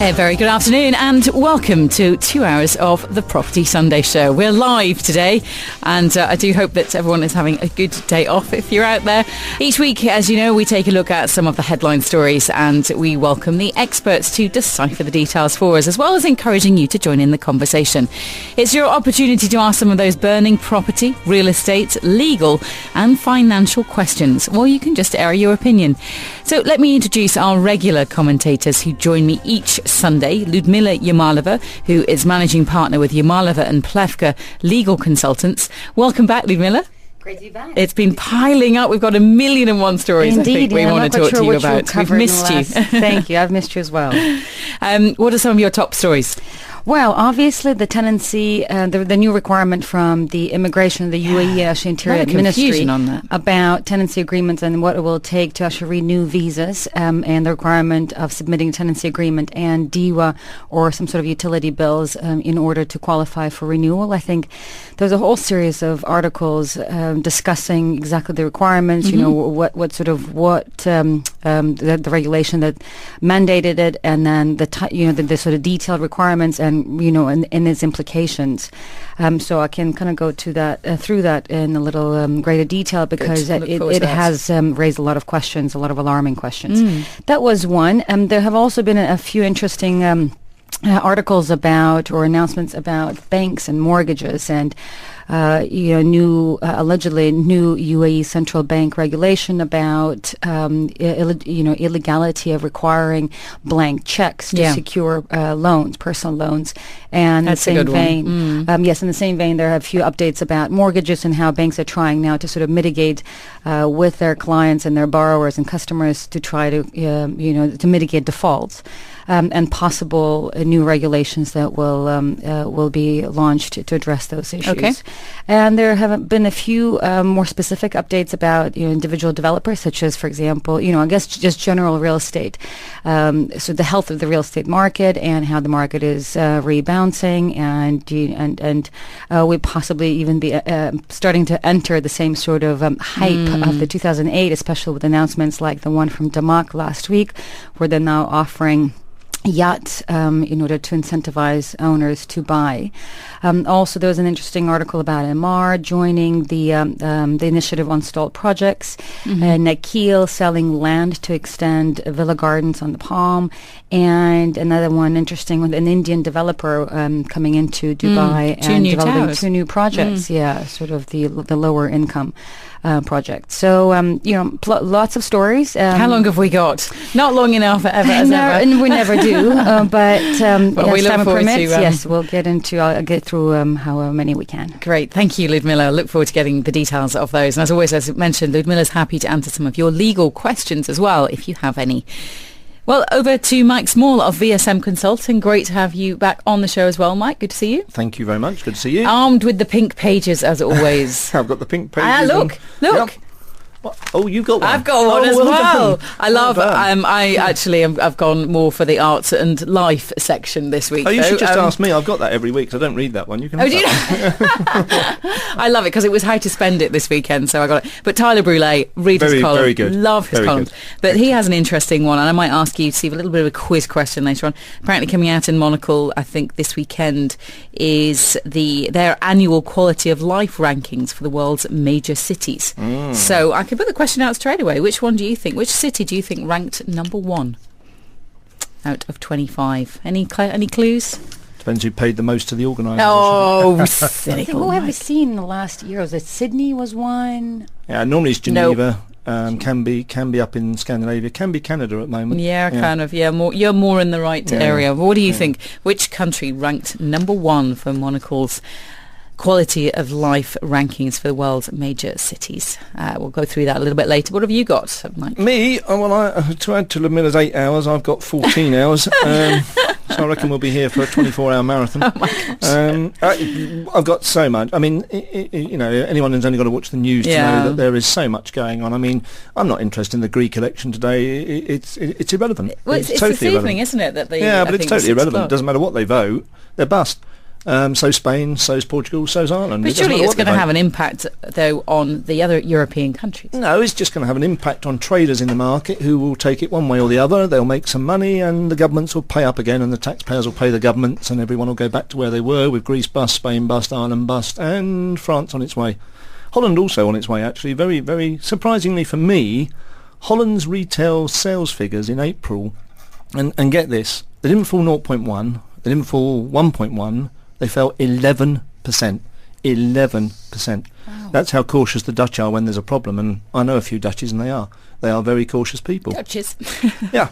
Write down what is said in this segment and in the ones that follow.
A very good afternoon and welcome to 2 hours of the Property Sunday Show. We're live today and I do hope that everyone is having a good day off if you're out there. Each week, as you know, we take a look at some of the headline stories and we welcome the experts to decipher the details for us, as well as encouraging you to join in the conversation. It's your opportunity to ask some of those burning property, real estate, legal and financial questions, or you can just air your opinion. So let me introduce our regular commentators who join me each Sunday. Ludmila Yamalova, who is managing partner with Yamalova and Plewka legal consultants. Welcome back, Ludmila. Great to be back. It's been piling up. We've got 1,001 stories. Indeed, I think we want to talk to you about. We've missed you. Thank you. I've missed you as well. What are some of your top stories? Well, obviously the tenancy, the new requirement from the Immigration, the UAE actually Interior Ministry on that. about tenancy agreements and what it will take to actually renew visas, and the requirement of submitting tenancy agreement and DIWA or some sort of utility bills in order to qualify for renewal. I think there's a whole series of articles discussing exactly the requirements, you know, what the regulation that mandated it, and then the sort of detailed requirements and its implications. So I can kind of go to that through that in a little greater detail because it has raised a lot of questions, a lot of alarming questions. That was one. There have also been a few interesting articles about or announcements about banks and mortgages and allegedly new UAE central bank regulation about illegality of requiring blank checks to secure loans, personal loans. And that's in the a good same vein, in the same vein, there are a few updates about mortgages and how banks are trying now to sort of mitigate with their clients and their borrowers and customers to try to to mitigate defaults. And possible new regulations that will be launched to address those issues. Okay. And there have been a few more specific updates about individual developers, such as, for example, I guess just general real estate. So the health of the real estate market and how the market is rebounding, and we possibly even be starting to enter the same sort of hype of the 2008, especially with announcements like the one from Damak last week, where they're now offering yachts in order to incentivize owners to buy. Also, there was an interesting article about MR joining the initiative on stalled projects, Nakil selling land to extend villa gardens on the Palm, and another one interesting with an Indian developer coming into Dubai and developing two new projects. Sort of the lower income project. So, lots of stories. How long have we got? Not long enough, ever. And we never do. But as time permits, yes, we'll get through however many we can. Great. Thank you, Ludmila. Look forward to getting the details of those. And as always, as mentioned, Ludmila's happy to answer some of your legal questions as well, if you have any. Well, over to Mike Small of VSM Consulting. Great to have you back on the show as well, Mike. Good to see you. Thank you very much. Good to see you. Armed with the pink pages, as always. I've got the pink pages. Look. Yep. Oh, you've got one. I've got one as well. I love. Well I've gone more for the arts and life section this week. Oh, you should just ask me. I've got that every week, so I don't read that one. You can. Do you? I love it because it was how to spend it this weekend, so I got it. But Tyler Brûlé, read his column. Very good. Love his columns. But he has an interesting one, and I might ask you to see a little bit of a quiz question later on. Apparently, coming out in Monocle, I think this weekend is their annual quality of life rankings for the world's major cities. So I could put the question out straight away. Which city do you think ranked number one out of 25? Any clues? Depends who paid the most to the organisers. Oh, cynical. Who have we seen in the last year? Was it Sydney was one? Yeah, normally it's Geneva. Can be up in Scandinavia. Can be Canada at the moment. Kind of. Yeah, you're more in the right area. What do you think? Which country ranked number one for Monocle's quality of life rankings for the world's major cities? We'll go through that a little bit later. What have you got, Mike? Me? To add to Ludmila's 8 hours, I've got 14 hours. So I reckon we'll be here for a 24-hour marathon. Oh my gosh. I've got so much. I mean, anyone who's only got to watch the news to know that there is so much going on. I mean, I'm not interested in the Greek election today. It's irrelevant. Well, it's totally this evening, isn't it? but it's totally irrelevant. It doesn't matter what they vote. They're bust. So Spain, so's Portugal, so's Ireland. But surely it's going to have an impact, though, on the other European countries. No, it's just going to have an impact on traders in the market who will take it one way or the other. They'll make some money and the governments will pay up again and the taxpayers will pay the governments and everyone will go back to where they were, with Greece bust, Spain bust, Ireland bust, and France on its way. Holland also on its way, actually. Very, very surprisingly for me, Holland's retail sales figures in April, and get this, they didn't fall 0.1, they didn't fall 1.1, they fell 11%. 11%. Wow. That's how cautious the Dutch are when there's a problem, and I know a few Dutchies, and they are very cautious people. Dutchies. Yeah.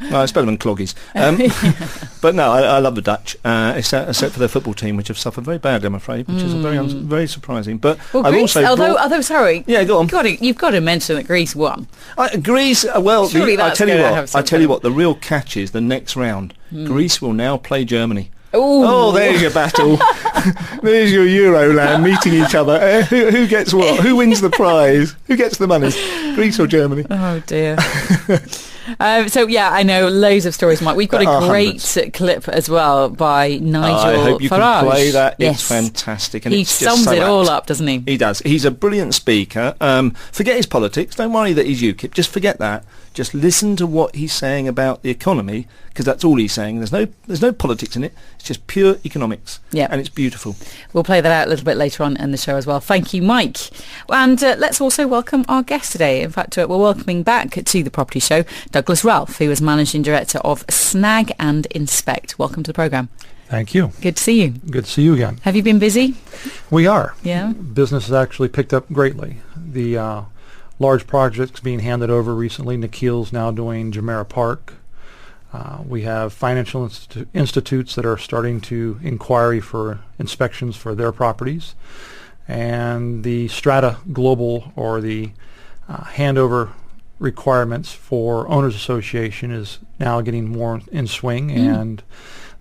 No, it's better than cloggies. But no, I love the Dutch, except for their football team, which have suffered very badly, I'm afraid, which is very surprising. But well, I've Greece, although sorry, yeah, go on. You've got to mention that Greece won. Greece, well, I tell you what, the real catch is the next round. Greece will now play Germany. Ooh. Oh, there's your battle. There's your Euroland meeting each other. Who gets what? Who wins the prize? Who gets the money? Greece or Germany? Oh, dear. So, yeah, I know loads of stories, Mike. We've got a great clip as well by Nigel I hope you Farage. can play that. Yes. It's fantastic. And he it's sums just so it all apt. up, doesn't he? He does. He's a brilliant speaker. Forget his politics. Don't worry that he's UKIP. Just forget that. Just listen to what he's saying about the economy, because that's all he's saying. There's no politics in it. It's just pure economics. Yeah. And it's beautiful. We'll play that out a little bit later on in the show as well. Thank you, Mike. And let's also welcome our guest today. In fact, we're welcoming back to the Property Show Douglas Ralph, who is Managing Director of Snag and Inspect. Welcome to the programme. Thank you. Good to see you. Good to see you again. Have you been busy? We are. Yeah. Business has actually picked up greatly. The large projects being handed over recently. Nikhil's now doing Jumeirah Park. We have financial institutes that are starting to inquiry for inspections for their properties. And the Strata Global, or the handover requirements for Owners Association, is now getting more in swing, and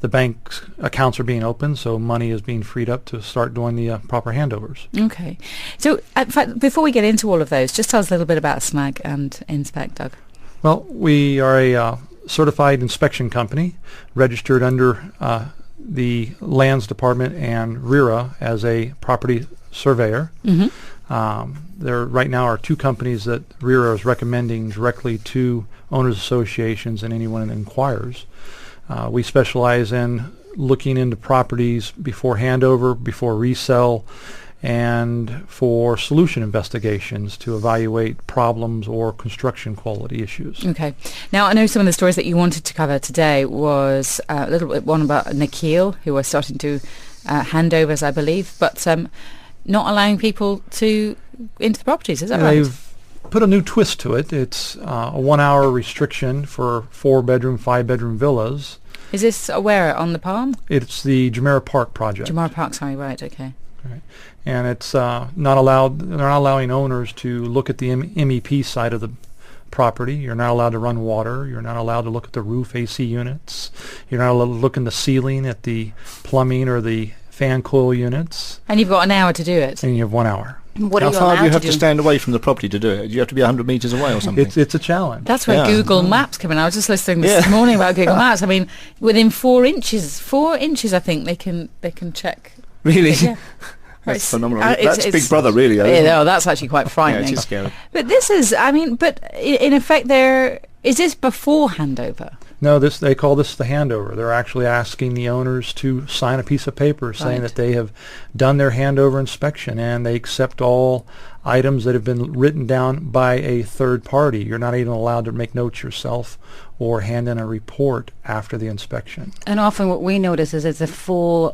the bank's accounts are being opened, so money is being freed up to start doing the proper handovers. Okay. So, in fact, before we get into all of those, just tell us a little bit about Snag and Inspect, Doug. Well, we are a certified inspection company, registered under the Lands Department and RERA as a property surveyor. There right now are two companies that RERA is recommending directly to owners associations and anyone that inquires. We specialize in looking into properties before handover, before resell, and for solution investigations to evaluate problems or construction quality issues. Okay. Now, I know some of the stories that you wanted to cover today was a little bit one about Nikhil, who are starting to handovers, I believe, but not allowing people into the properties. Is that right? They've put a new twist to it. It's a 1 hour restriction for 4-bedroom, 5-bedroom villas. Is this where, on the Palm? It's the Jumeirah Park project. Jumeirah Park, sorry, right, okay. Right. And it's not allowed, they're not allowing owners to look at the MEP side of the property. You're not allowed to run water. You're not allowed to look at the roof AC units. You're not allowed to look in the ceiling at the plumbing or the fan coil units. And you've got an hour to do it. And you have 1 hour. What How are you far do you have do? to stand away from the property to do it? Do you have to be 100 metres away or something? It's a challenge. That's where Google Maps come in. I was just listening this morning about Google Maps. I mean, within 4 inches, I think they can check. Really? Yeah. That's phenomenal. That's Big Brother, really. No, that's actually quite frightening. Yeah, it is scary. But this is, but in effect, is this before handover? No, they call this the handover. They're actually asking the owners to sign a piece of paper saying that they have done their handover inspection and they accept all items that have been written down by a third party. You're not even allowed to make notes yourself or hand in a report after the inspection. And often what we notice is it's a full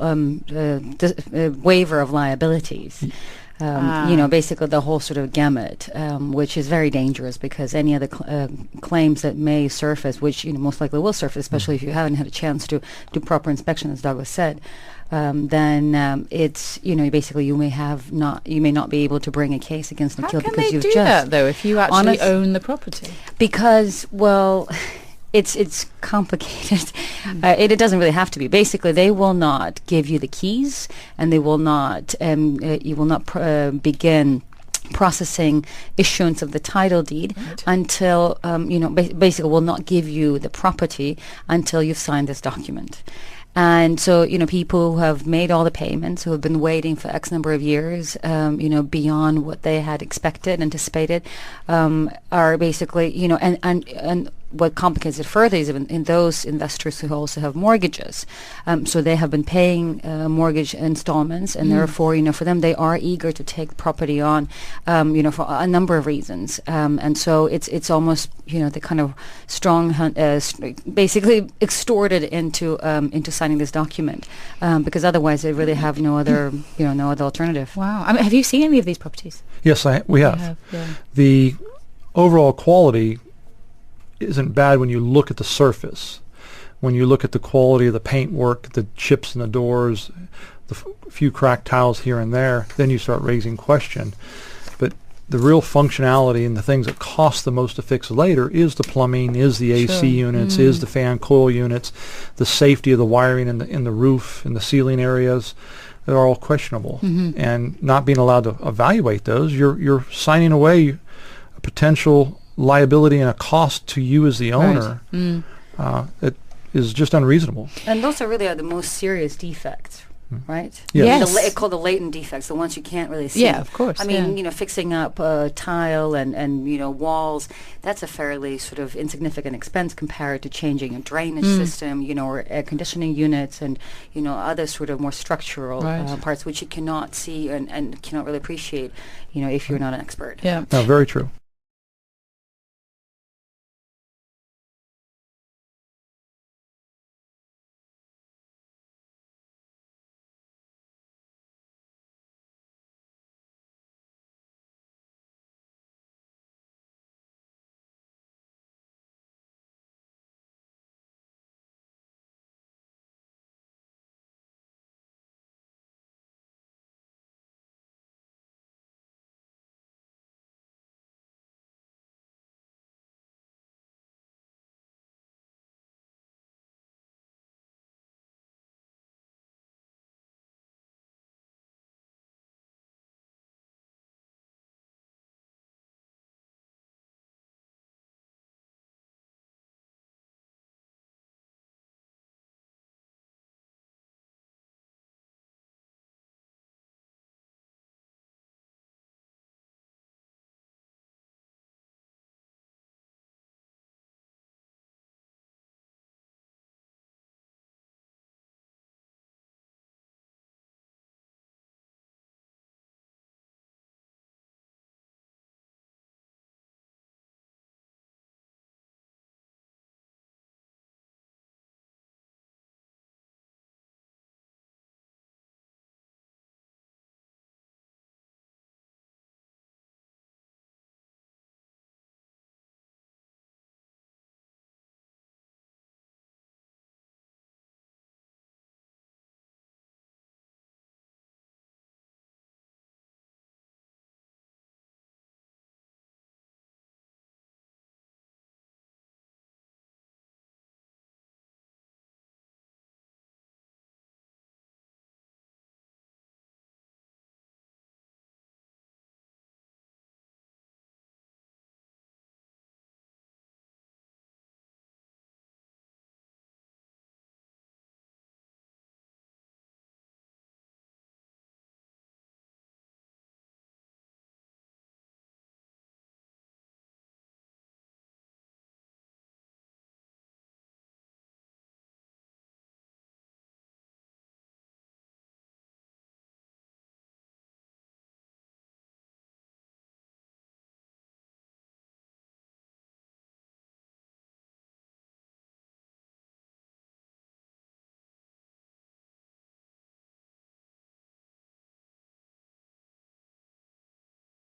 waiver of liabilities. Basically the whole sort of gamut, which is very dangerous because any other claims that may surface, which most likely will surface, especially if you haven't had a chance to do proper inspection, as Douglas said, then it's basically you may not be able to bring a case against Nikhil because you've just. How can they do that though if you actually own the property? Because It's complicated. It doesn't really have to be. Basically, they will not give you the keys, and they will not. You will not begin processing issuance of the title deed until basically will not give you the property until you've signed this document. And so, people who have made all the payments, who have been waiting for X number of years, beyond what they had expected, anticipated, are basically, and what complicates it further is even in those investors who also have mortgages. So they have been paying mortgage installments, and therefore, for them, they are eager to take property on, for a number of reasons. And so it's almost, the kind of strong, basically extorted into signing this document, because otherwise they really have no other, no other alternative. Wow. I mean, have you seen any of these properties? Yes, we have. Yeah. The overall quality isn't bad when you look at the surface. When you look at the quality of the paintwork, the chips in the doors, the few cracked tiles here and there, then you start raising question. But the real functionality and the things that cost the most to fix later is the plumbing, is the AC units, is the fan coil units, the safety of the wiring in the roof, in the ceiling areas. They're all questionable. And not being allowed to evaluate those, you're signing away a potential liability and a cost to you as the owner. It is just unreasonable. And those really are the most serious defects, right? Yes. It's called the latent defects, the ones you can't really see. Yeah, of course. I mean, fixing up tile and walls, that's a fairly sort of insignificant expense compared to changing a drainage system, or air conditioning units and, other sort of more structural parts which you cannot see and cannot really appreciate, if you're not an expert. Yeah. No, very true.